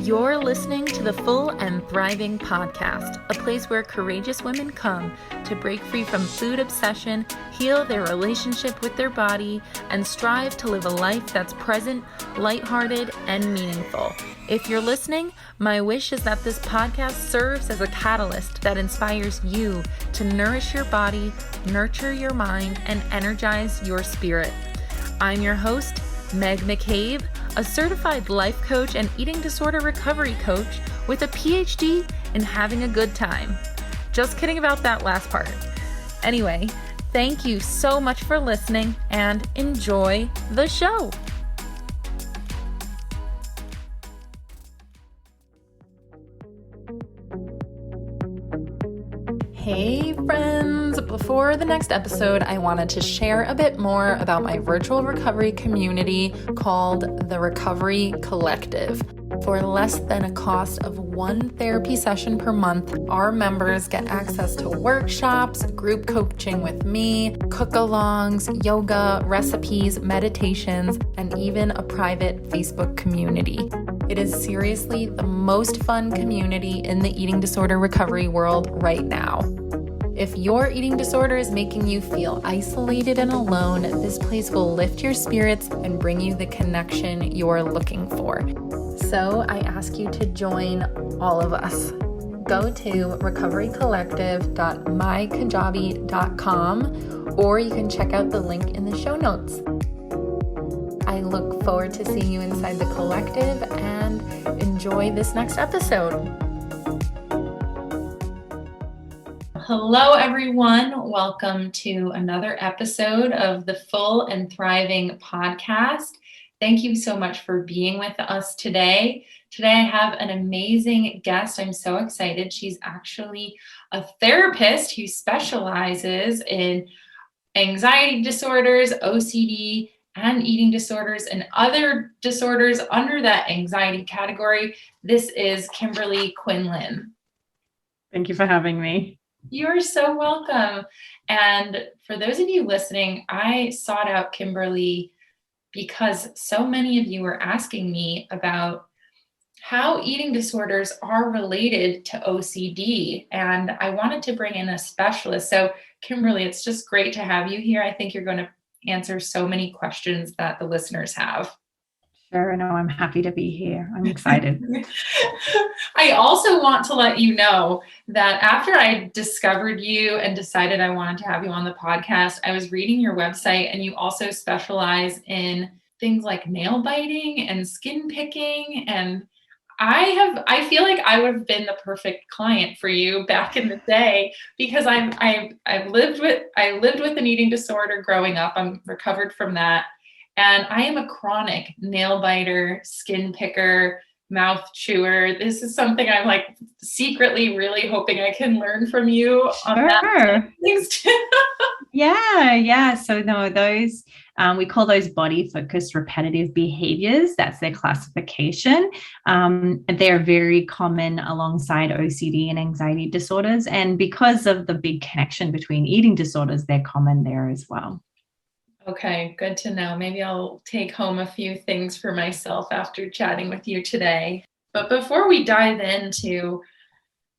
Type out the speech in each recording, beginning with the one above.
You're listening to the Full and Thriving podcast, a place where courageous women come to break free from food obsession, heal their relationship with their body, and strive to live a life that's present, lighthearted, and meaningful. If you're listening, my wish is that this podcast serves as a catalyst that inspires you to nourish your body, nurture your mind, and energize your spirit. I'm your host, Meg McCabe, a certified life coach and eating disorder recovery coach with a PhD in having a good time. Just kidding about that last part. Anyway, thank you so much for listening and enjoy the show. Hey friends! Before the next episode, I wanted to share a bit more about my virtual recovery community called the Recovery Collective. For less than a cost of one therapy session per month, our members get access to workshops, group coaching with me, cook-alongs, yoga, recipes, meditations, and even a private Facebook community. It is seriously the most fun community in the eating disorder recovery world right now. If your eating disorder is making you feel isolated and alone, this place will lift your spirits and bring you the connection you're looking for. So I ask you to join all of us. Go to recoverycollective.mykajabi.com or you can check out the link in the show notes. I look forward to seeing you inside the collective and enjoy this next episode. Hello, everyone. Welcome to another episode of the Full and Thriving podcast. Thank you so much for being with us today. Today, I have an amazing guest. I'm so excited. She's actually a therapist who specializes in anxiety disorders, OCD, and eating disorders and other disorders under that anxiety category. This is Kimberly Quinlan. Thank you for having me. You're so welcome. And for those of you listening, I sought out Kimberly because so many of you were asking me about how eating disorders are related to OCD. And I wanted to bring in a specialist. So Kimberly, it's just great to have you here. I think you're going to answer so many questions that the listeners have. Sure, no, I'm happy to be here. I'm excited. I also want to let you know that after I discovered you and decided I wanted to have you on the podcast, I was reading your website and you also specialize in things like nail biting and skin picking. And I feel like I would have been the perfect client for you back in the day because I lived with an eating disorder growing up. I'm recovered from that. And I am a chronic nail biter, skin picker, mouth chewer. This is something I'm like secretly really hoping I can learn from you on that things too. Yeah. So no, those we call those body-focused repetitive behaviors. That's their classification. They're very common alongside OCD and anxiety disorders. And because of the big connection between eating disorders, they're common there as well. Okay, good to know. Maybe I'll take home a few things for myself after chatting with you today. But before we dive into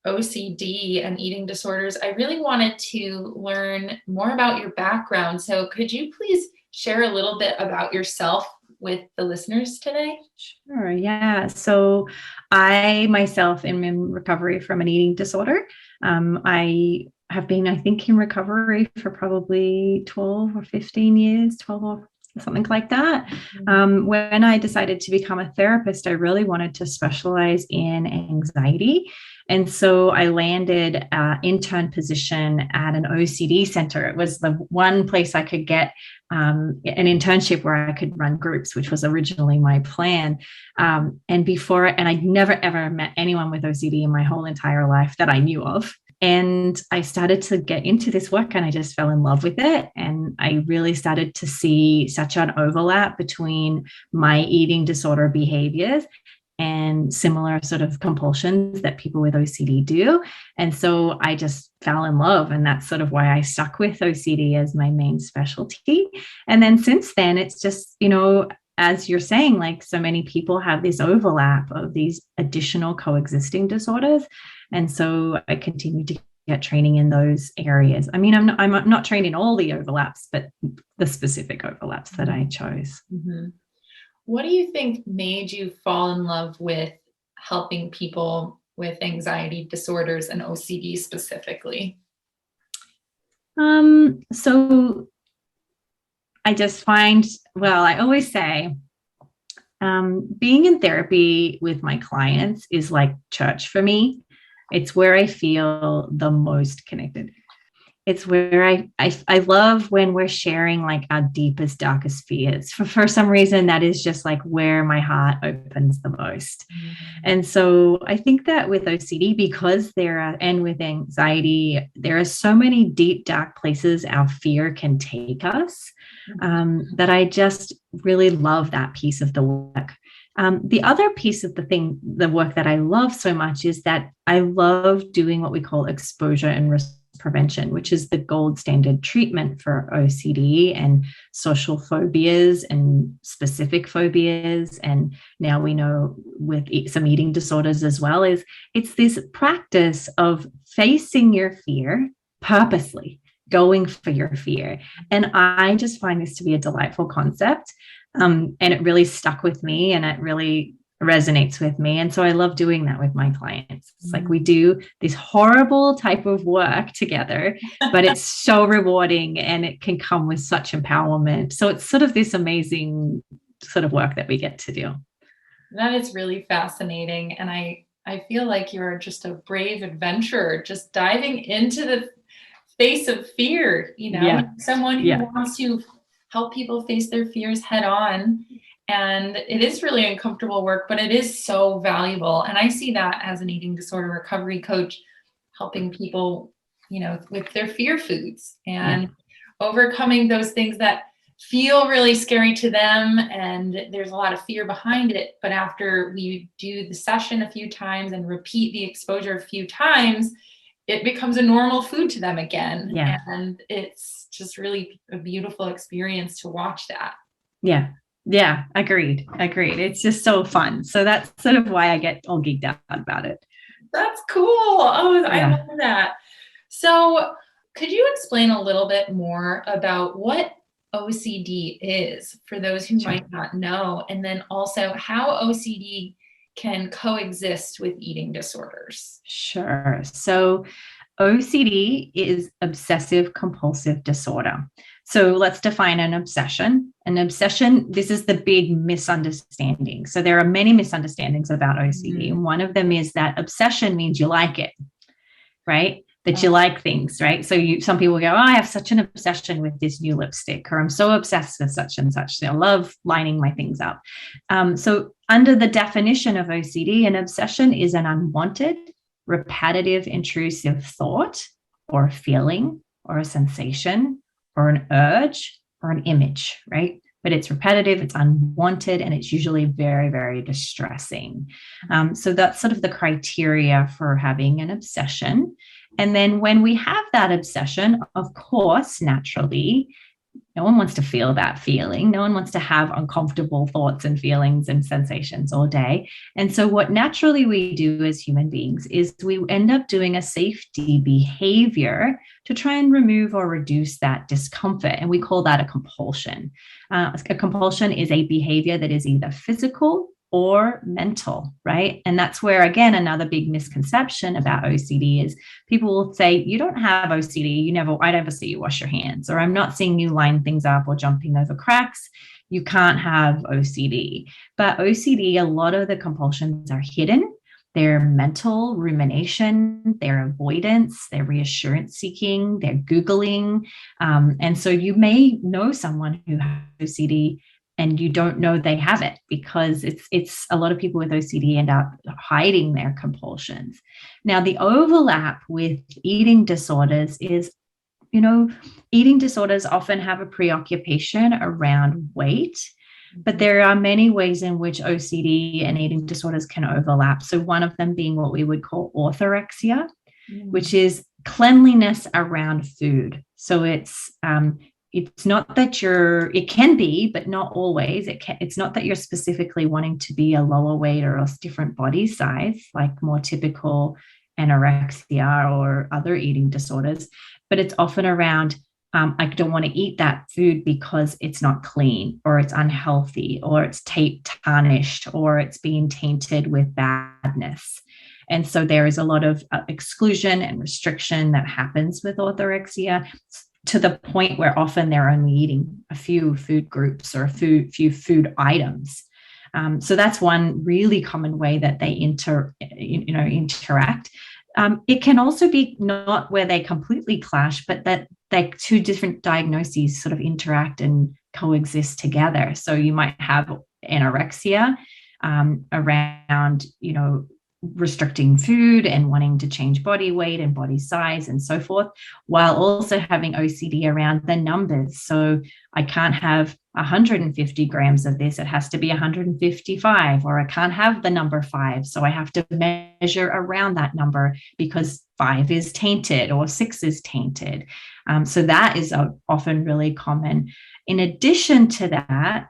OCD and eating disorders, I really wanted to learn more about your background. So could you please share a little bit about yourself with the listeners today? Sure, yeah. So I myself am in recovery from an eating disorder. I have been, I think, in recovery for probably 12 or 15 years, 12 or something like that. When I decided to become a therapist, I really wanted to specialize in anxiety. And so I landed an intern position at an OCD center. It was the one place I could get an internship where I could run groups, which was originally my plan. And I'd never, ever met anyone with OCD in my whole entire life that I knew of. And I started to get into this work and I just fell in love with it. And I really started to see such an overlap between my eating disorder behaviors and similar sort of compulsions that people with OCD do. And so I just fell in love. And that's sort of why I stuck with OCD as my main specialty. And then since then, it's just, as you're saying, like so many people have this overlap of these additional coexisting disorders. And so I continue to get training in those areas. I mean, I'm not trained in all the overlaps, but the specific overlaps that I chose. Mm-hmm. What do you think made you fall in love with helping people with anxiety disorders and OCD specifically? So I just find, well, I always say, being in therapy with my clients is like church for me. It's where I feel the most connected. It's where I love when we're sharing like our deepest, darkest fears. For some reason, that is just like where my heart opens the most. Mm-hmm. And so I think that with OCD, because and with anxiety, there are so many deep, dark places our fear can take us, that I just really love that piece of the work. The other piece of the work that I love so much is that I love doing what we call exposure and prevention, which is the gold standard treatment for OCD and social phobias and specific phobias. And now we know with some eating disorders as well, is it's this practice of facing your fear purposely, going for your fear. And I just find this to be a delightful concept. And it really stuck with me, and it really resonates with me. And so I love doing that with my clients. It's like we do this horrible type of work together, but it's so rewarding and it can come with such empowerment. So it's sort of this amazing sort of work that we get to do. That is really fascinating. And I feel like you're just a brave adventurer, just diving into the face of fear, someone who wants to help people face their fears head on. And it is really uncomfortable work, but it is so valuable. And I see that as an eating disorder recovery coach, helping people, with their fear foods and overcoming those things that feel really scary to them. And there's a lot of fear behind it. But after we do the session a few times and repeat the exposure a few times, it becomes a normal food to them again. Yeah. And it's just really a beautiful experience to watch that. Yeah, agreed. It's just so fun. So that's sort of why I get all geeked out about it. That's cool. Oh, I love that. So could you explain a little bit more about what OCD is for those who might not know, and then also how OCD can coexist with eating disorders? Sure. So OCD is obsessive compulsive disorder. So let's define an obsession. An obsession, this is the big misunderstanding. So there are many misunderstandings about OCD. And one of them is that obsession means you like it, right? That you like things, right? So some people go, I have such an obsession with this new lipstick, or I'm so obsessed with such and such. I love lining my things up. So under the definition of OCD, an obsession is an unwanted, repetitive, intrusive thought or feeling or a sensation or an urge or an image, right? But it's repetitive, it's unwanted, and it's usually very, very distressing. So that's sort of the criteria for having an obsession. And then when we have that obsession, of course, naturally, no one wants to feel that feeling. No one wants to have uncomfortable thoughts and feelings and sensations all day. And so what naturally we do as human beings is we end up doing a safety behavior to try and remove or reduce that discomfort. And we call that a compulsion. A compulsion is a behavior that is either physical or mental, right? And that's where, again, another big misconception about OCD is people will say, you don't have OCD. I never see you wash your hands, or I'm not seeing you line things up or jumping over cracks. You can't have OCD. But OCD, a lot of the compulsions are hidden. They're mental rumination, they're avoidance, they're reassurance seeking, they're Googling. And so you may know someone who has OCD and you don't know they have it, because it's a lot of people with OCD end up hiding their compulsions. Now, the overlap with eating disorders is, eating disorders often have a preoccupation around weight, but there are many ways in which OCD and eating disorders can overlap. So one of them being what we would call orthorexia, which is cleanliness around food. So it's it's not that it can be, but not always. It's not that you're specifically wanting to be a lower weight or a different body size, like more typical anorexia or other eating disorders, but it's often around, I don't want to eat that food because it's not clean, or it's unhealthy, or it's tarnished, or it's being tainted with badness. And so there is a lot of exclusion and restriction that happens with orthorexia, to the point where often they're only eating a few food groups or a few food items. So that's one really common way that they interact. It can also be not where they completely clash, but that two different diagnoses sort of interact and coexist together. So you might have anorexia around, restricting food and wanting to change body weight and body size and so forth, while also having OCD around the numbers. So I can't have 150 grams of this, it has to be 155, or I can't have the number 5, so I have to measure around that number because 5 is tainted or 6 is tainted. So that is often really common. In addition to that,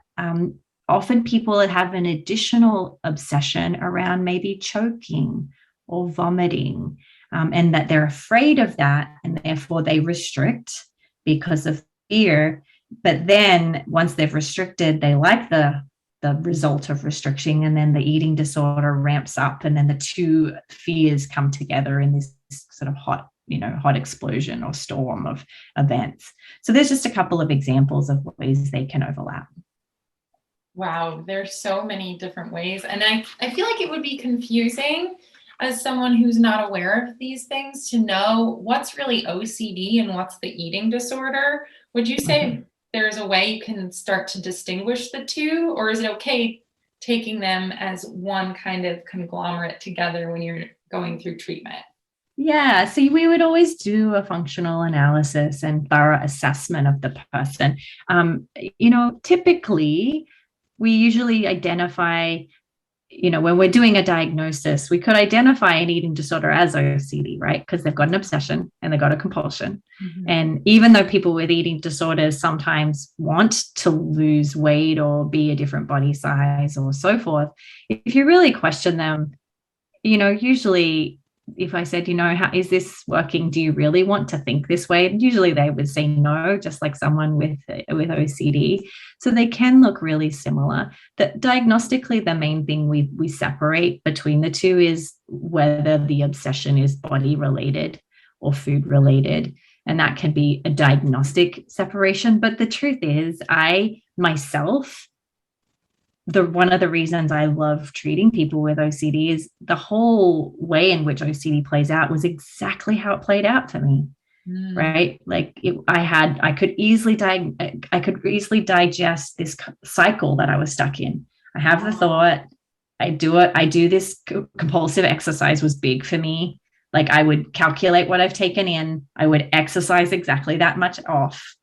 often people have an additional obsession around maybe choking or vomiting, and that they're afraid of that, and therefore they restrict because of fear. But then once they've restricted, they like the result of restriction, and then the eating disorder ramps up, and then the two fears come together in this sort of hot explosion or storm of events. So there's just a couple of examples of ways they can overlap. Wow, there's so many different ways. And I feel like it would be confusing as someone who's not aware of these things to know what's really OCD and what's the eating disorder. Would you say there's a way you can start to distinguish the two, or is it okay taking them as one kind of conglomerate together when you're going through treatment? Yeah, so we would always do a functional analysis and thorough assessment of the person. Typically, we usually identify, when we're doing a diagnosis, we could identify an eating disorder as OCD, right? Because they've got an obsession and they've got a compulsion. Mm-hmm. And even though people with eating disorders sometimes want to lose weight or be a different body size or so forth, if you really question them, usually if I said, how is this working? Do you really want to think this way? And usually they would say no, just like someone with OCD. So they can look really similar. That diagnostically, the main thing we separate between the two is whether the obsession is body related or food related. And that can be a diagnostic separation. But the truth is, I myself, one of the reasons I love treating people with OCD is the whole way in which OCD plays out was exactly how it played out for me. Right? Like I could easily digest this cycle that I was stuck in. I have the thought, I do it. I do this compulsive exercise was big for me. Like I would calculate what I've taken in. I would exercise exactly that much off,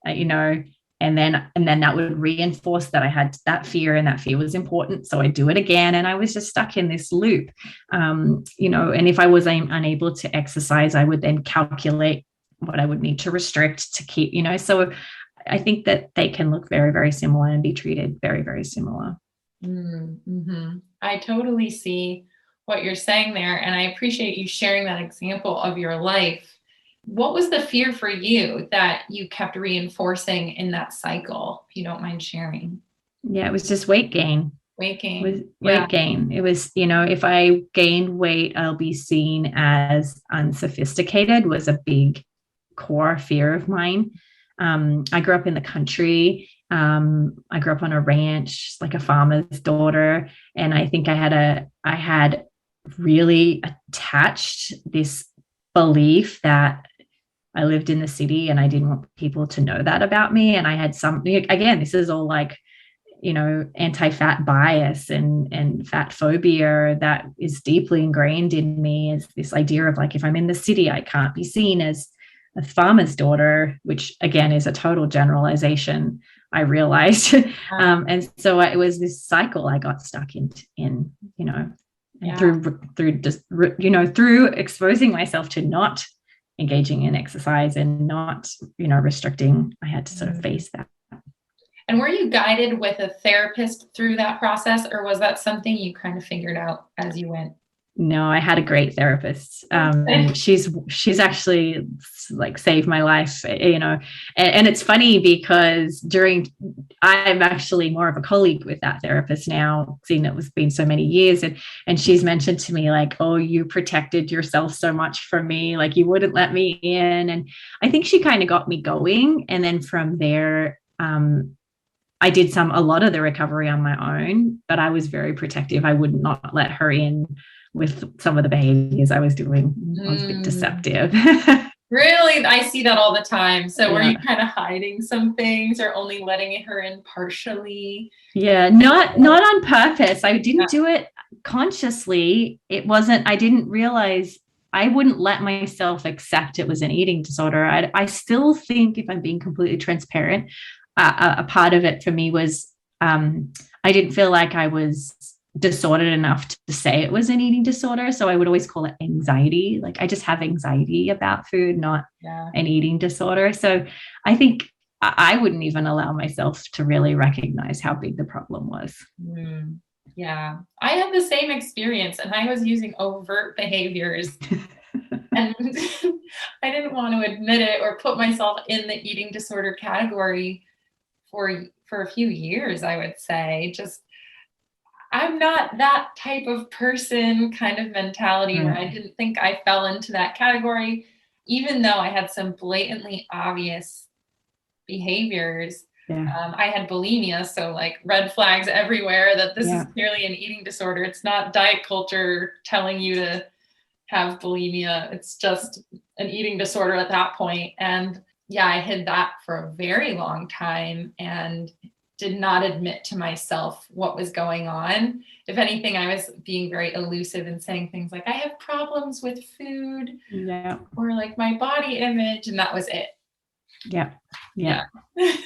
and then that would reinforce that I had that fear, and that fear was important. So I do it again. And I was just stuck in this loop, and if I was unable to exercise, I would then calculate what I would need to restrict to keep, so I think that they can look very, very similar and be treated very, very similar. Mm-hmm. I totally see what you're saying there. And I appreciate you sharing that example of your life. What was the fear for you that you kept reinforcing in that cycle, if you don't mind sharing? Yeah, it was just weight gain. Weight gain. Weight gain. It was, if I gained weight, I'll be seen as unsophisticated was a big core fear of mine. I grew up in the country. I grew up on a ranch, like a farmer's daughter. And I think I had really attached this belief that I lived in the city and I didn't want people to know that about me. And I had again, this is all like, anti-fat bias and fat phobia that is deeply ingrained in me, is this idea of like, if I'm in the city, I can't be seen as a farmer's daughter, which again is a total generalization, I realized. And so it was this cycle I got stuck in through exposing myself to not engaging in exercise and not, restricting, I had to sort of face that. And were you guided with a therapist through that process, or was that something you kind of figured out as you went? No, I had a great therapist. She's actually like saved my life, and it's funny because I'm actually more of a colleague with that therapist now, seeing that it's been so many years. And she's mentioned to me like, oh, you protected yourself so much from me, like you wouldn't let me in. And I think she kind of got me going. And then from there, I did a lot of the recovery on my own, but I was very protective. I would not let her in with some of the behaviors I was doing. I was a bit deceptive. Really? I see that all the time. So were you kind of hiding some things or only letting her in partially? Yeah, not on purpose. I didn't do it consciously. I didn't realize, I wouldn't let myself accept it was an eating disorder. I still think, if I'm being completely transparent, a part of it for me was I didn't feel like I was disordered enough to say it was an eating disorder. So I would always call it anxiety. Like I just have anxiety about food, not an eating disorder. So I think I wouldn't even allow myself to really recognize how big the problem was. Yeah, I had the same experience, and I was using overt behaviors. And I didn't want to admit it or put myself in the eating disorder category for a few years, I would say. Just, I'm not that type of person kind of mentality where I didn't think I fell into that category, even though I had some blatantly obvious behaviors. I had bulimia, so like red flags everywhere that this is clearly an eating disorder. It's not diet culture telling you to have bulimia. It's just an eating disorder at that point. And I hid that for a very long time and did not admit to myself what was going on. If anything, I was being very elusive and saying things like, I have problems with food or like my body image. And that was it. Yeah.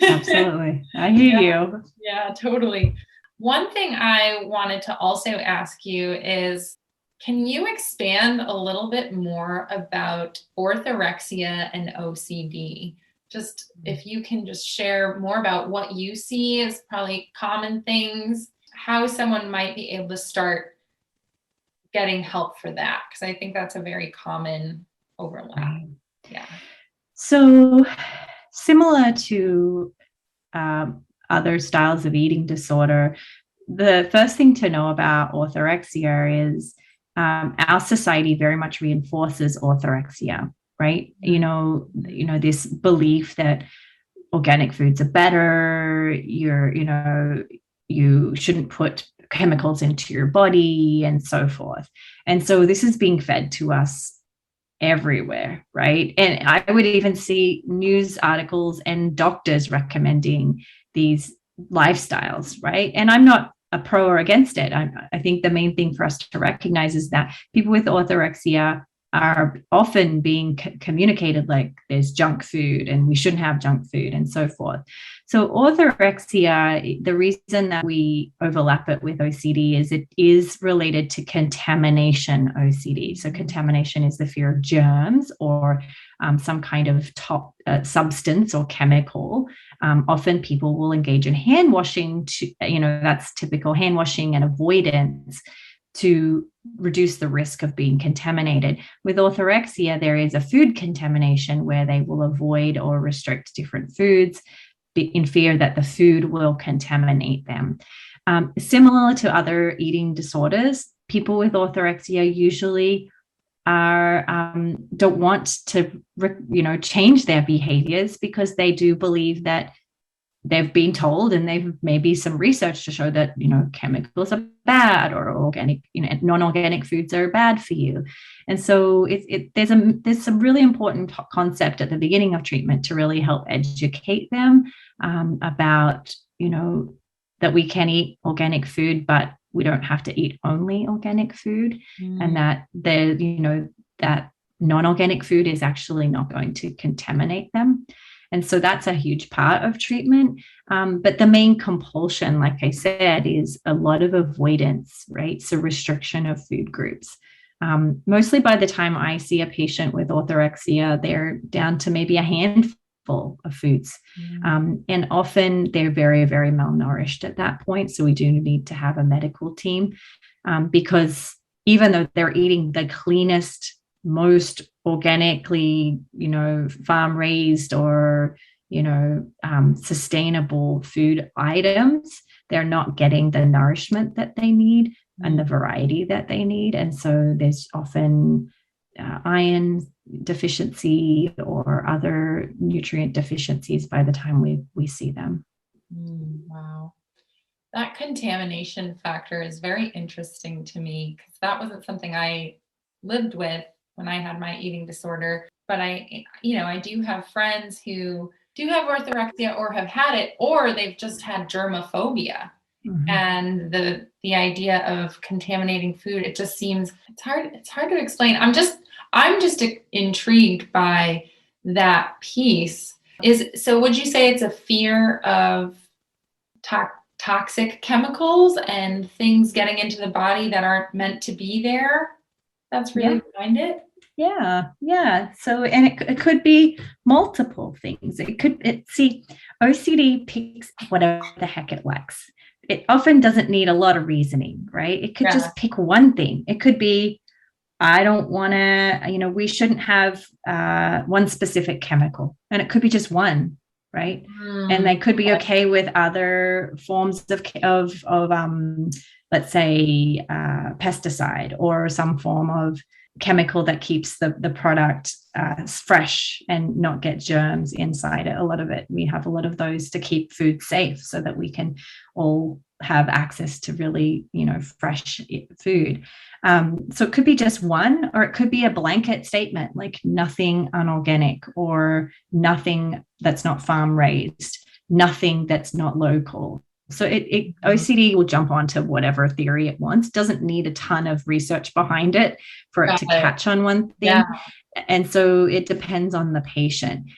Absolutely. I hear you. Yeah, totally. One thing I wanted to also ask you is, can you expand a little bit more about orthorexia and OCD? Just if you can just share more about what you see as probably common things, how someone might be able to start getting help for that, because I think that's a very common overlap. Yeah. So similar to other styles of eating disorder, the first thing to know about orthorexia is our society very much reinforces orthorexia, right? This belief that organic foods are better, you shouldn't put chemicals into your body and so forth. And so this is being fed to us everywhere, right? And I would even see news articles and doctors recommending these lifestyles, right? And I'm not a pro or against it. I think the main thing for us to recognize is that people with orthorexia are often being communicated like there's junk food and we shouldn't have junk food and so forth. So orthorexia, the reason that we overlap it with OCD is it is related to contamination OCD. So contamination is the fear of germs or some kind of substance or chemical. Often people will engage in hand washing, that's typical hand washing and avoidance to reduce the risk of being contaminated. With orthorexia, there is a food contamination where they will avoid or restrict different foods in fear that the food will contaminate them. Similar to other eating disorders, people with orthorexia usually don't want to change their behaviors because they do believe that they've been told, and they've maybe some research to show that chemicals are bad or organic, non-organic foods are bad for you. And so there's some really important concept at the beginning of treatment to really help educate them about that we can eat organic food, but we don't have to eat only organic food, and that that non-organic food is actually not going to contaminate them. And so that's a huge part of treatment. But the main compulsion, like I said, is a lot of avoidance, right? So restriction of food groups. Mostly by the time I see a patient with orthorexia, they're down to maybe a handful of foods. And often they're very, very malnourished at that point. So we do need to have a medical team, because even though they're eating the cleanest, most organically, farm raised or, sustainable food items, they're not getting the nourishment that they need and the variety that they need. And so there's often iron deficiency or other nutrient deficiencies by the time we see them. Wow. That contamination factor is very interesting to me, because that wasn't something I lived with when I had my eating disorder. But I do have friends who do have orthorexia or have had it, or they've just had germophobia. Mm-hmm. And the idea of contaminating food, it just seems, it's hard to explain. I'm just intrigued by that piece. So would you say it's a fear of toxic chemicals and things getting into the body that aren't meant to be there? That's really behind it? Yeah. So, and it could be multiple things. OCD picks whatever the heck it likes. It often doesn't need a lot of reasoning, right? It could just pick one thing. It could be, I don't want to, we shouldn't have one specific chemical, and it could be just one, right? And they could be okay with other forms of let's say pesticide or some form of chemical that keeps the product fresh and not get germs inside it. A lot of it, we have a lot of those to keep food safe so that we can all have access to really, fresh food. So it could be just one, or it could be a blanket statement, like nothing unorganic, or nothing that's not farm raised, nothing that's not local. So OCD will jump onto whatever theory it wants. Doesn't need a ton of research behind it for it to catch on one thing. Yeah. And so it depends on the patient.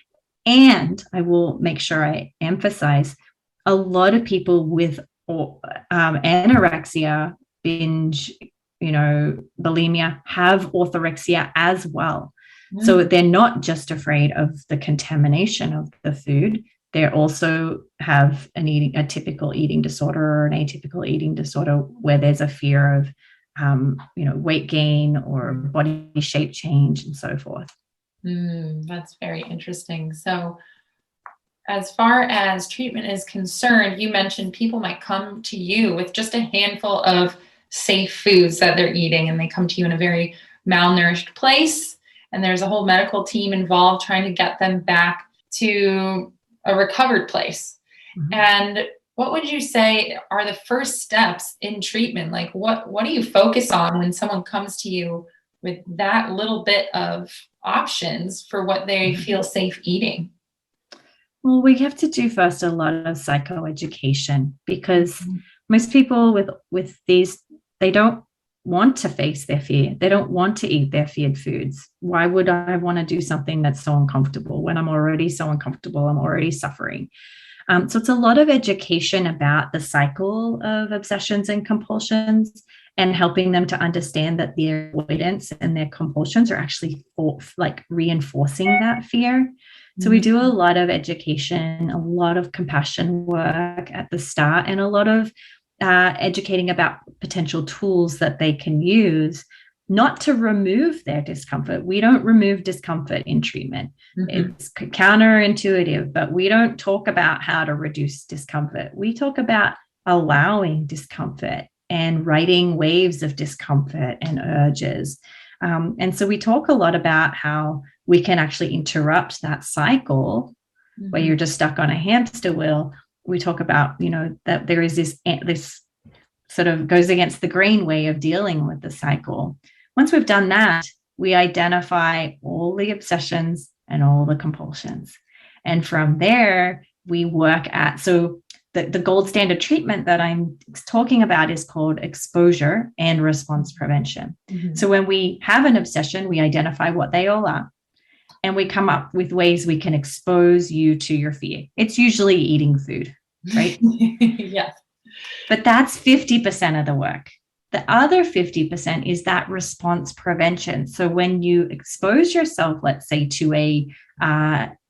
And I will make sure I emphasize, a lot of people with anorexia, binge, bulimia, have orthorexia as well. So they're not just afraid of the contamination of the food. They also have a typical eating disorder or an atypical eating disorder where there's a fear of, weight gain or body shape change and so forth. That's very interesting. So as far as treatment is concerned, you mentioned people might come to you with just a handful of safe foods that they're eating, and they come to you in a very malnourished place, and there's a whole medical team involved trying to get them back to a recovered place. Mm-hmm. And what would you say are the first steps in treatment? Like what do you focus on when someone comes to you with that little bit of options for what they feel safe eating? Well, we have to do first a lot of psychoeducation, because most people with these, they don't want to face their fear. They don't want to eat their feared foods. Why would I want to do something that's so uncomfortable when I'm already so uncomfortable? I'm already suffering. So it's a lot of education about the cycle of obsessions and compulsions, and helping them to understand that their avoidance and their compulsions are actually reinforcing that fear. So we do a lot of education, a lot of compassion work at the start, and a lot of educating about potential tools that they can use, not to remove their discomfort. We don't remove discomfort in treatment. It's counterintuitive, but we don't talk about how to reduce discomfort. We talk about allowing discomfort and writing waves of discomfort and urges. And so we talk a lot about how we can actually interrupt that cycle where you're just stuck on a hamster wheel. We talk about, that there is this sort of goes against the grain way of dealing with the cycle. Once we've done that, we identify all the obsessions and all the compulsions. And from there, we work at, so the gold standard treatment that I'm talking about is called exposure and response prevention. So when we have an obsession, we identify what they all are, and we come up with ways we can expose you to your fear. It's usually eating food, right? Yes. But that's 50% of the work. The other 50% is that response prevention. So when you expose yourself, let's say, to a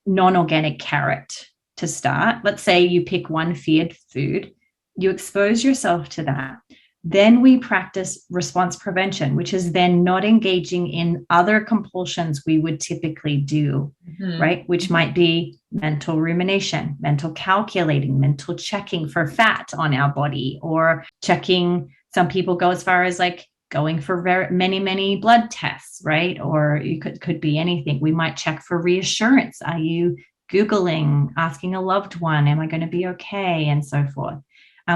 non-organic carrot to start, let's say you pick one feared food, you expose yourself to that. Then we practice response prevention, which is then not engaging in other compulsions we would typically do, right? Which might be mental rumination, mental calculating, mental checking for fat on our body, or checking. Some people go as far as like going for many blood tests, right? Or you could be anything. We might check for reassurance. Are you Googling, asking a loved one, am I going to be okay? And so forth.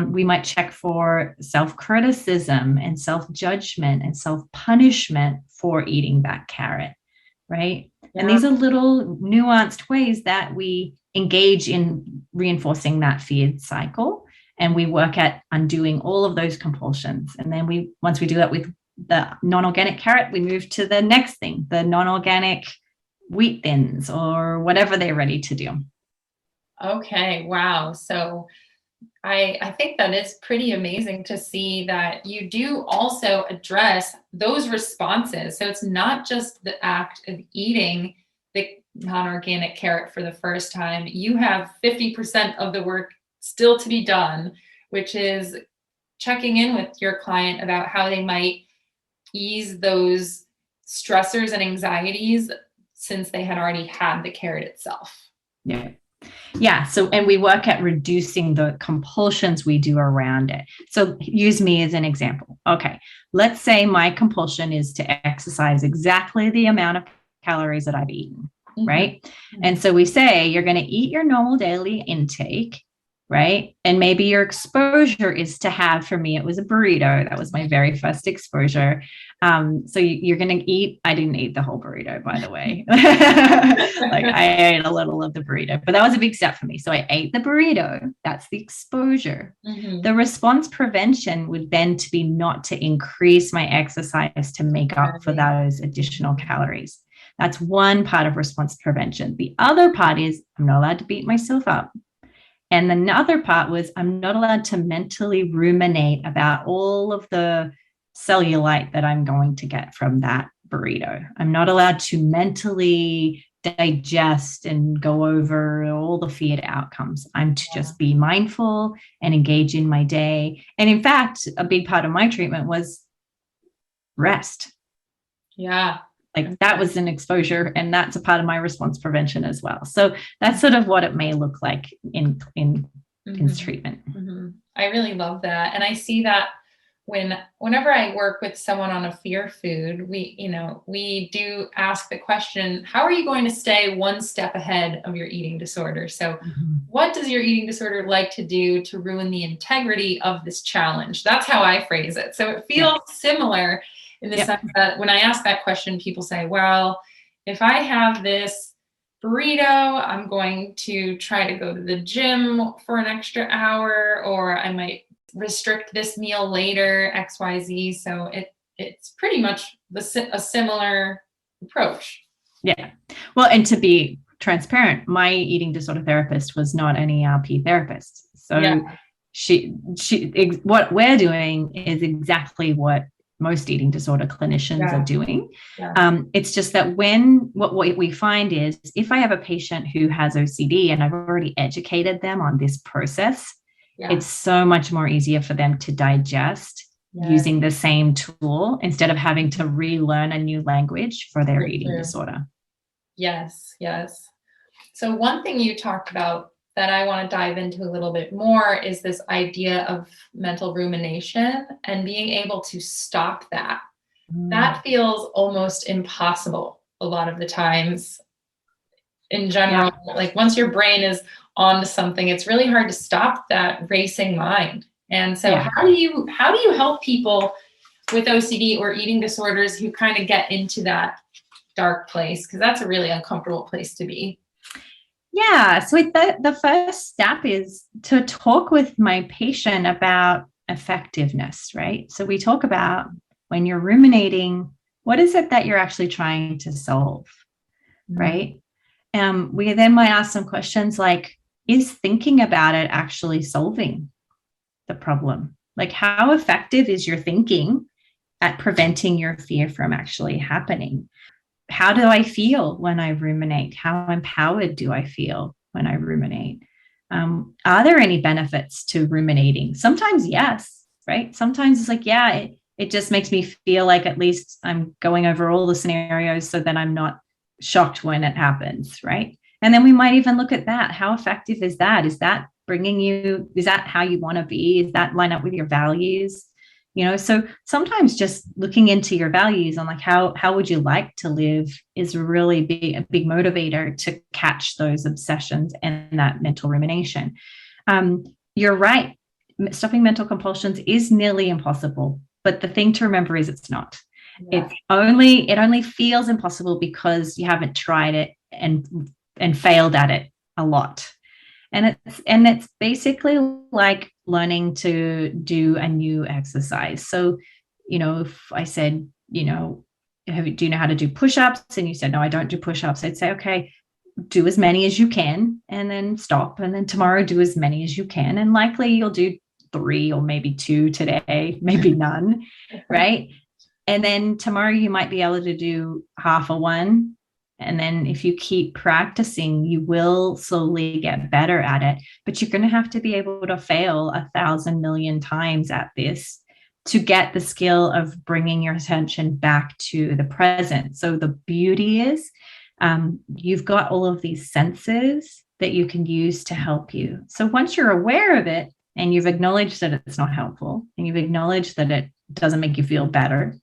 We might check for self-criticism and self-judgment and self-punishment for eating that carrot, right? Yeah. And these are little nuanced ways that we engage in reinforcing that feared cycle. And we work at undoing all of those compulsions. And then once we do that with the non-organic carrot, we move to the next thing, the non-organic wheat thins or whatever they're ready to do. Okay, wow. So I think that it's pretty amazing to see that you do also address those responses. So it's not just the act of eating the non-organic carrot for the first time. You have 50% of the work still to be done, which is checking in with your client about how they might ease those stressors and anxieties since they had already had the carrot itself. Yeah. So, and we work at reducing the compulsions we do around it. So use me as an example. Okay. Let's say my compulsion is to exercise exactly the amount of calories that I've eaten, right? And so we say you're going to eat your normal daily intake, right? And maybe your exposure is to have, for me, it was a burrito. That was my very first exposure. So you're going to eat, I didn't eat the whole burrito, by the way. Like I ate a little of the burrito, but that was a big step for me. So I ate the burrito. That's the exposure. The response prevention would then to be not to increase my exercise to make up for those additional calories. That's one part of response prevention. The other part is I'm not allowed to beat myself up. And another part was I'm not allowed to mentally ruminate about all of the cellulite that I'm going to get from that burrito. I'm not allowed to mentally digest and go over all the feared outcomes. I'm to just be mindful and engage in my day. And in fact, a big part of my treatment was rest. Yeah. Like that was an exposure, and that's a part of my response prevention as well. So that's sort of what it may look like in treatment. I really love that. And I see that whenever I work with someone on a fear food, we do ask the question, how are you going to stay one step ahead of your eating disorder? So what does your eating disorder like to do to ruin the integrity of this challenge? That's how I phrase it. So it feels similar in the sense that when I ask that question, people say, well, if I have this burrito, I'm going to try to go to the gym for an extra hour, or I might restrict this meal later, XYZ. So it's pretty much a similar approach. Yeah. Well, and to be transparent, my eating disorder therapist was not an ERP therapist. So she what we're doing is exactly what most eating disorder clinicians are doing. It's just that what we find is if I have a patient who has OCD and I've already educated them on this process, it's so much more easier for them to digest using the same tool instead of having to relearn a new language for their eating disorder. Yes. So one thing you talked about that I want to dive into a little bit more is this idea of mental rumination and being able to stop that. That feels almost impossible a lot of the times in general. Like once your brain is on to something, it's really hard to stop that racing mind. And so how do you help people with OCD or eating disorders who kind of get into that dark place? Because that's a really uncomfortable place to be. Yeah. So the first step is to talk with my patient about effectiveness, right? So we talk about when you're ruminating, what is it that you're actually trying to solve, right? We then might ask some questions like, is thinking about it actually solving the problem, Like, how effective is your thinking at preventing your fear from actually happening? How do I feel when I ruminate? How empowered do I feel when I ruminate? Are there any benefits to ruminating? Sometimes, yes, right? Sometimes it's like, yeah, it just makes me feel like at least I'm going over all the scenarios so that I'm not shocked when it happens, right? And then we might even look at that. How effective is that? Is that bringing you, is that how you want to be? Is that line up with your values? So sometimes just looking into your values on like how would you like to live is really a big motivator to catch those obsessions and that mental rumination. You're right. Stopping mental compulsions is nearly impossible, but the thing to remember is it's not. Yeah. It only feels impossible because you haven't tried it and failed at it a lot. And it's basically like learning to do a new exercise. So, if I said, do you know how to do push-ups? And you said, no, I don't do push-ups. I'd say, okay, do as many as you can and then stop. And then tomorrow do as many as you can. And likely you'll do 3 or maybe 2 today, maybe none, right? And then tomorrow you might be able to do half a one. And then if you keep practicing, you will slowly get better at it. But you're going to have to be able to fail 1,000 million times at this to get the skill of bringing your attention back to the present. So the beauty is you've got all of these senses that you can use to help you. So once you're aware of it and you've acknowledged that it's not helpful and you've acknowledged that it doesn't make you feel better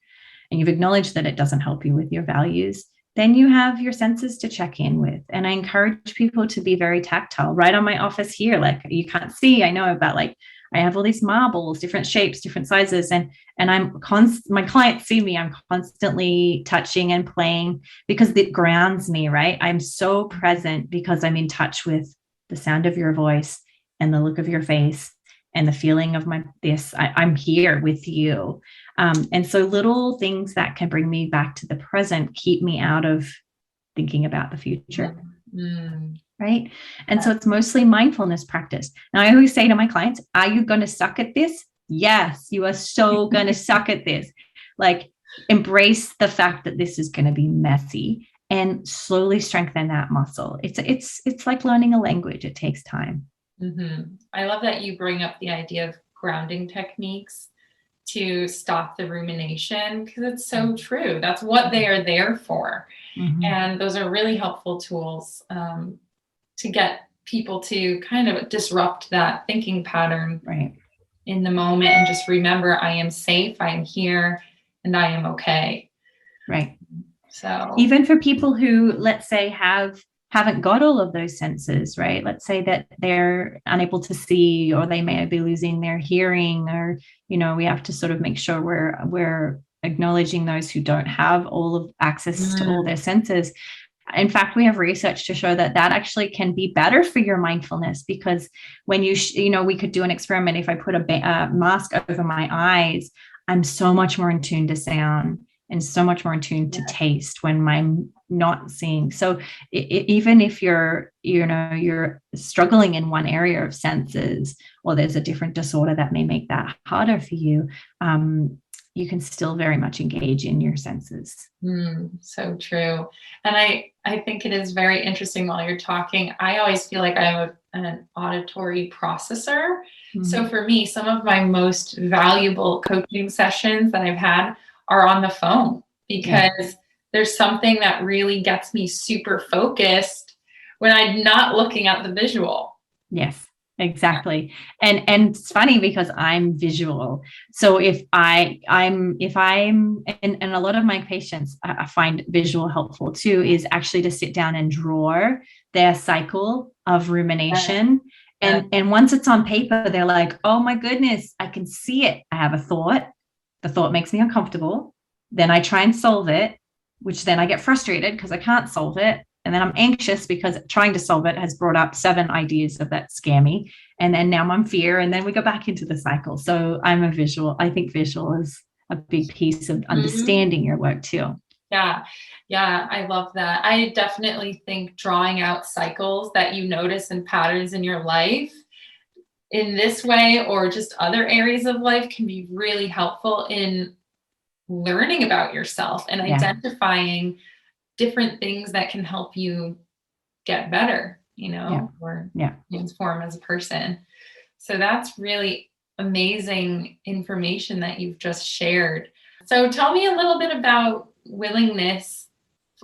and you've acknowledged that it doesn't help you with your values, then you have your senses to check in with. And I encourage people to be very tactile. Right on my office here, like you can't see, I know, but like I have all these marbles, different shapes, different sizes, and my clients see me, I'm constantly touching and playing because it grounds me, right? I'm so present because I'm in touch with the sound of your voice and the look of your face and the feeling of I'm here with you. And so little things that can bring me back to the present keep me out of thinking about the future. Mm-hmm. Right. And so it's mostly mindfulness practice. Now, I always say to my clients, are you going to suck at this? Yes, you are so going to suck at this. Like, embrace the fact that this is going to be messy and slowly strengthen that muscle. It's like learning a language. It takes time. Mm-hmm. I love that you bring up the idea of grounding techniques to stop the rumination, because it's so true. That's what they are there for. Mm-hmm. And those are really helpful tools to get people to kind of disrupt that thinking pattern in the moment and just remember, I am safe, I am here, and I am okay. Right. So even for people who, let's say, haven't got all of those senses, right? Let's say that they're unable to see, or they may be losing their hearing, or, we have to sort of make sure we're acknowledging those who don't have all of access to all their senses. In fact, we have research to show that actually can be better for your mindfulness, because when we could do an experiment. If I put a mask over my eyes, I'm so much more in tune to sound and so much more in tune to taste when I'm not seeing. So even if you're struggling in one area of senses, or there's a different disorder that may make that harder for you, you can still very much engage in your senses. So true. And I think it is very interesting while you're talking. I always feel like I'm an auditory processor. Mm-hmm. So for me, some of my most valuable coaching sessions that I've had are on the phone, because there's something that really gets me super focused when I'm not looking at the visual. Yes. Exactly. And it's funny because I'm visual. So if I'm and a lot of my patients, I find visual helpful too, is actually to sit down and draw their cycle of rumination. And once it's on paper, they're like, oh my goodness, I can see it. I have a thought. The thought makes me uncomfortable. Then I try and solve it, which then I get frustrated because I can't solve it. And then I'm anxious because trying to solve it has brought up 7 ideas of that scare me. And then now I'm fear. And then we go back into the cycle. So I'm a visual. I think visual is a big piece of understanding your work too. Yeah. I love that. I definitely think drawing out cycles that you notice and patterns in your life in this way or just other areas of life can be really helpful in learning about yourself and identifying different things that can help you get better, or transform as a person. So that's really amazing information that you've just shared. So tell me a little bit about willingness.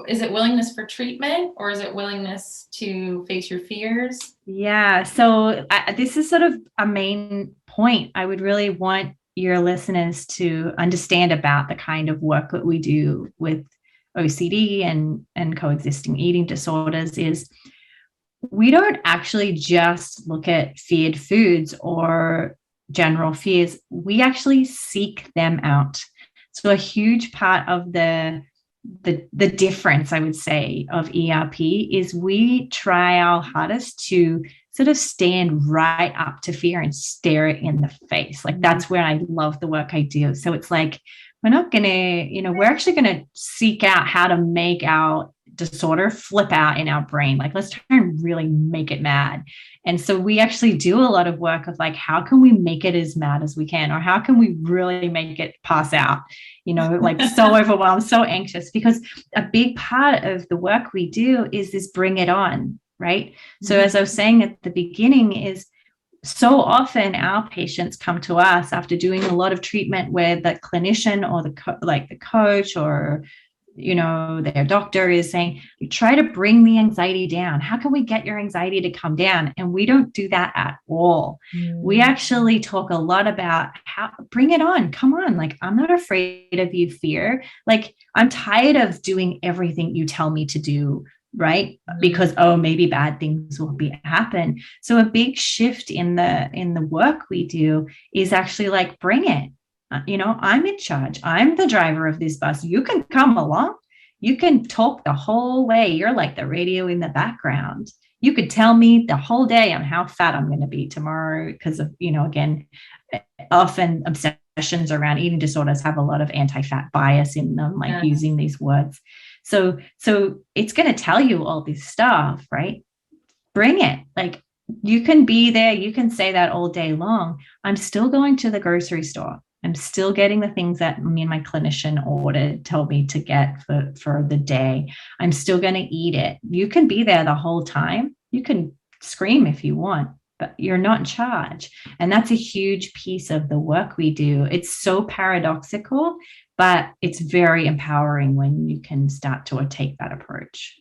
Is it willingness for treatment, or is it willingness to face your fears? Yeah. So this is sort of a main point I would really want your listeners to understand about the kind of work that we do with OCD and coexisting eating disorders is we don't actually just look at feared foods or general fears. We actually seek them out. So a huge part of the difference, I would say, of ERP is we try our hardest to sort of stand right up to fear and stare it in the face. Like that's where I love the work I do. So it's like, we're not going to, we're actually going to seek out how to make our disorder flip out in our brain. Like, let's try and really make it mad. And so we actually do a lot of work of like, how can we make it as mad as we can? Or how can we really make it pass out? Like so overwhelmed, so anxious, because a big part of the work we do is this bring it on, right? Mm-hmm. So as I was saying at the beginning is so often our patients come to us after doing a lot of treatment where the clinician or the coach or their doctor is saying, try to bring the anxiety down. How can we get your anxiety to come down? And we don't do that at all. We actually talk a lot about how bring it on. Come on. Like, I'm not afraid of you, fear. Like, I'm tired of doing everything you tell me to do. Right. Because, maybe bad things will happen. So a big shift in the work we do is actually like, bring it. I'm in charge. I'm the driver of this bus. You can come along. You can talk the whole way. You're like the radio in the background. You could tell me the whole day on how fat I'm going to be tomorrow because of, again, often obsessions around eating disorders have a lot of anti-fat bias in them, like using these words. So it's going to tell you all this stuff, right? Bring it. Like, you can be there. You can say that all day long. I'm still going to the grocery store. I'm still getting the things that me and my clinician told me to get for the day. I'm still going to eat it. You can be there the whole time. You can scream if you want, but you're not in charge. And that's a huge piece of the work we do. It's so paradoxical, but it's very empowering when you can start to take that approach.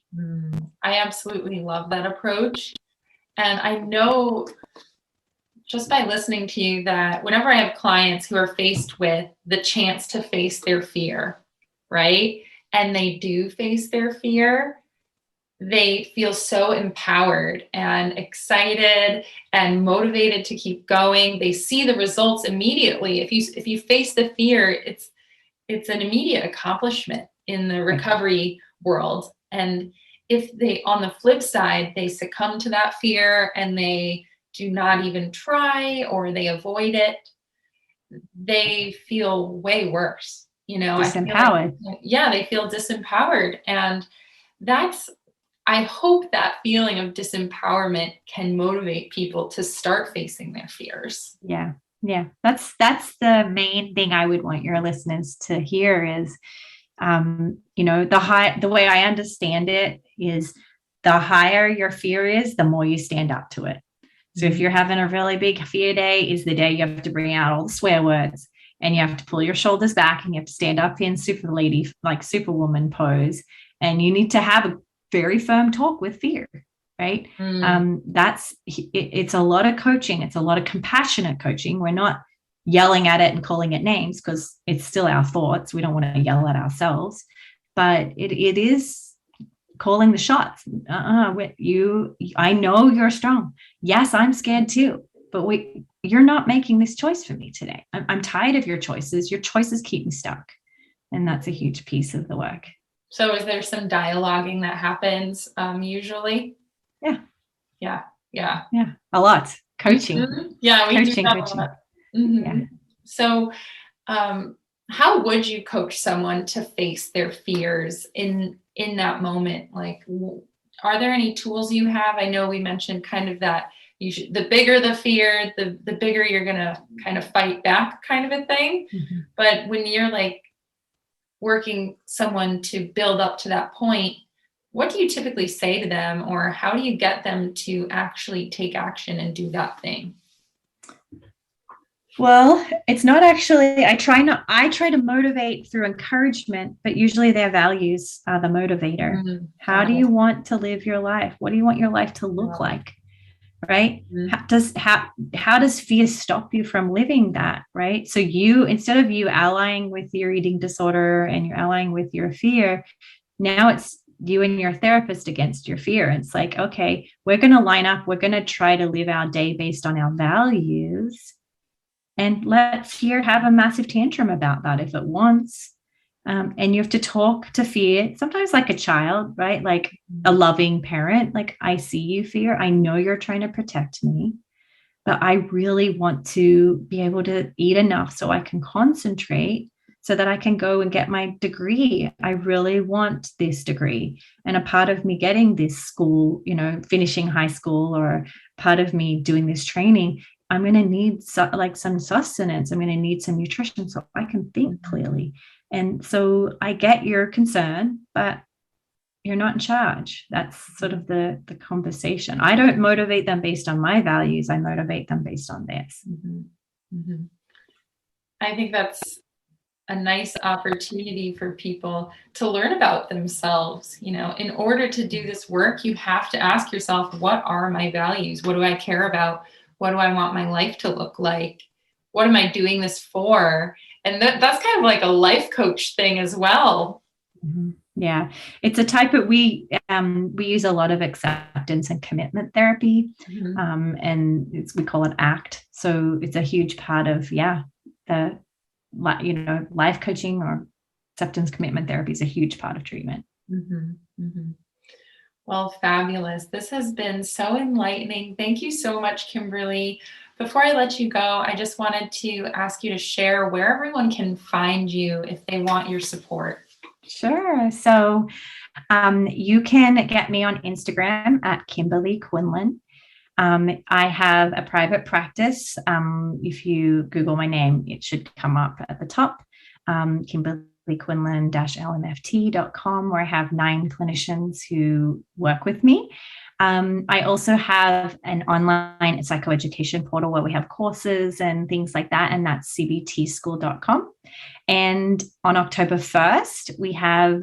I absolutely love that approach. And I know just by listening to you that whenever I have clients who are faced with the chance to face their fear, right? And they do face their fear, they feel so empowered and excited and motivated to keep going. They see the results immediately. If you face the fear, it's an immediate accomplishment in the recovery world. And if they, on the flip side, they succumb to that fear and they do not even try or they avoid it, they feel way worse. Disempowered. They feel disempowered. And I hope that feeling of disempowerment can motivate people to start facing their fears. Yeah. That's the main thing I would want your listeners to hear is, the way I understand it is the higher your fear is, the more you stand up to it. So if you're having a really big fear day, is the day you have to bring out all the swear words and you have to pull your shoulders back and you have to stand up in superwoman pose. And you need to have a very firm talk with fear, right? It's a lot of coaching. It's a lot of compassionate coaching. We're not yelling at it and calling it names because it's still our thoughts. We don't want to yell at ourselves, but it is calling the shots. I know you're strong. Yes, I'm scared too, but you're not making this choice for me today. I'm tired of your choices. Your choices keep me stuck. And that's a huge piece of the work. So is there some dialoguing that happens usually? Yeah. Yeah. A lot. Coaching. Mm-hmm. Yeah, we do that a lot. Mm-hmm. Yeah. So how would you coach someone to face their fears in that moment? Like, are there any tools you have? I know we mentioned kind of that, the bigger the fear, the bigger you're going to kind of fight back, kind of a thing. Mm-hmm. But when you're like working someone to build up to that point, what do you typically say to them, or how do you get them to actually take action and do that thing? Well, it's not actually, I try to motivate through encouragement, but usually their values are the motivator. Mm-hmm. How do you want to live your life? What do you want your life to look like? Right? Mm-hmm. How does fear stop you from living that? Right? So instead of you allying with your eating disorder and you're allying with your fear, now it's you and your therapist against your fear. It's like, okay, we're going to line up. We're going to try to live our day based on our values, and let fear have a massive tantrum about that if it wants. And you have to talk to fear, sometimes like a child, right? Like a loving parent, like, I see you, fear. I know you're trying to protect me, but I really want to be able to eat enough so I can concentrate so that I can go and get my degree. I really want this degree. And a part of me getting this school, finishing high school, or part of me doing this training, I'm going to need some sustenance. I'm going to need some nutrition so I can think clearly. And so I get your concern, but you're not in charge. That's sort of the conversation. I don't motivate them based on my values. I motivate them based on theirs. Mm-hmm. Mm-hmm. I think that's a nice opportunity for people to learn about themselves. In order to do this work, you have to ask yourself, what are my values? What do I care about? What do I want my life to look like? What am I doing this for? And that's kind of like a life coach thing as well. Mm-hmm. Yeah, it's a type of, we use a lot of acceptance and commitment therapy, mm-hmm. And we call it ACT. So it's a huge part of the life coaching, or acceptance commitment therapy is a huge part of treatment. Mm-hmm. Mm-hmm. Well, fabulous. This has been so enlightening. Thank you so much, Kimberly. Before I let you go, I just wanted to ask you to share where everyone can find you if they want your support. Sure. So you can get me on Instagram at Kimberly Quinlan. I have a private practice. If you Google my name, it should come up at the top. KimberlyQuinlan-LMFT.com, where I have 9 clinicians who work with me. I also have an online psychoeducation portal where we have courses and things like that, and that's cbtschool.com. And on October 1st,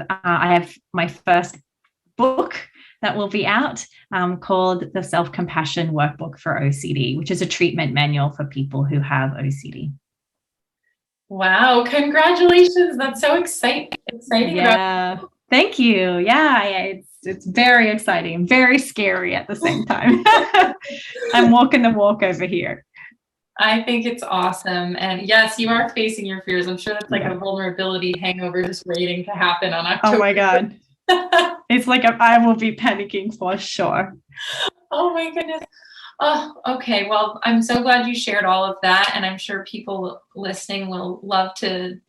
I have my first book that will be out called the Self-Compassion Workbook for OCD, which is a treatment manual for people who have OCD. Wow, congratulations. That's so exciting. Yeah, thank you. Yeah, it's very exciting, very scary at the same time. I'm walking the walk over here. I think it's awesome. And yes, you are facing your fears. I'm sure that's like a vulnerability hangover just waiting to happen on October. Oh my God. It's like I will be panicking for sure. Oh my goodness. Oh, okay. Well, I'm so glad you shared all of that. And I'm sure people listening will love to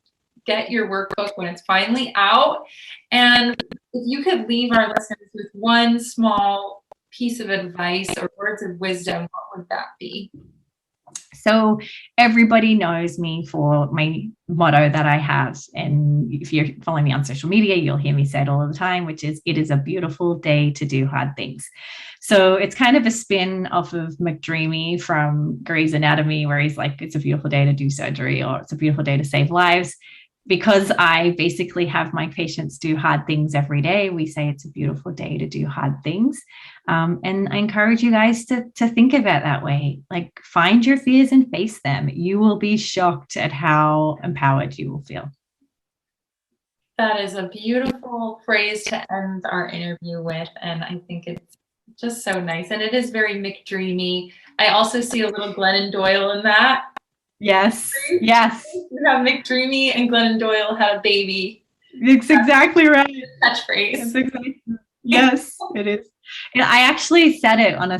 get your workbook when it's finally out. And if you could leave our listeners with one small piece of advice or words of wisdom, what would that be? So everybody knows me for my motto that I have. And if you're following me on social media, you'll hear me say it all the time, which is, it is a beautiful day to do hard things. So it's kind of a spin off of McDreamy from Grey's Anatomy, where he's like, it's a beautiful day to do surgery, or it's a beautiful day to save lives. Because I basically have my patients do hard things every day, we say it's a beautiful day to do hard things. And I encourage you guys to think of it that way. Like, find your fears and face them. You will be shocked at how empowered you will feel. That is a beautiful phrase to end our interview with. And I think it's just so nice. And it is very McDreamy. I also see a little Glennon Doyle in that. Yes. Yes. You have McDreamy and Glennon Doyle had a baby. It's exactly right. Catchphrase. Exactly. Yes, it is. And I actually said it on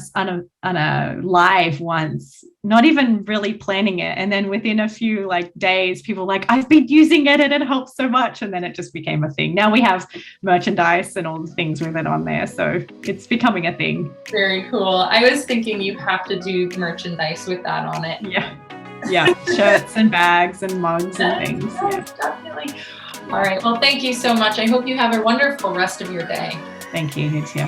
a live once, not even really planning it. And then within a few like days, people were like, I've been using it and it helps so much. And then it just became a thing. Now we have merchandise and all the things with it on there. So it's becoming a thing. Very cool. I was thinking you have to do merchandise with that on it. Yeah. Yeah. Shirts and bags and mugs and things. Yeah. Definitely. All right. Well, thank you so much. I hope you have a wonderful rest of your day. Thank you. You too.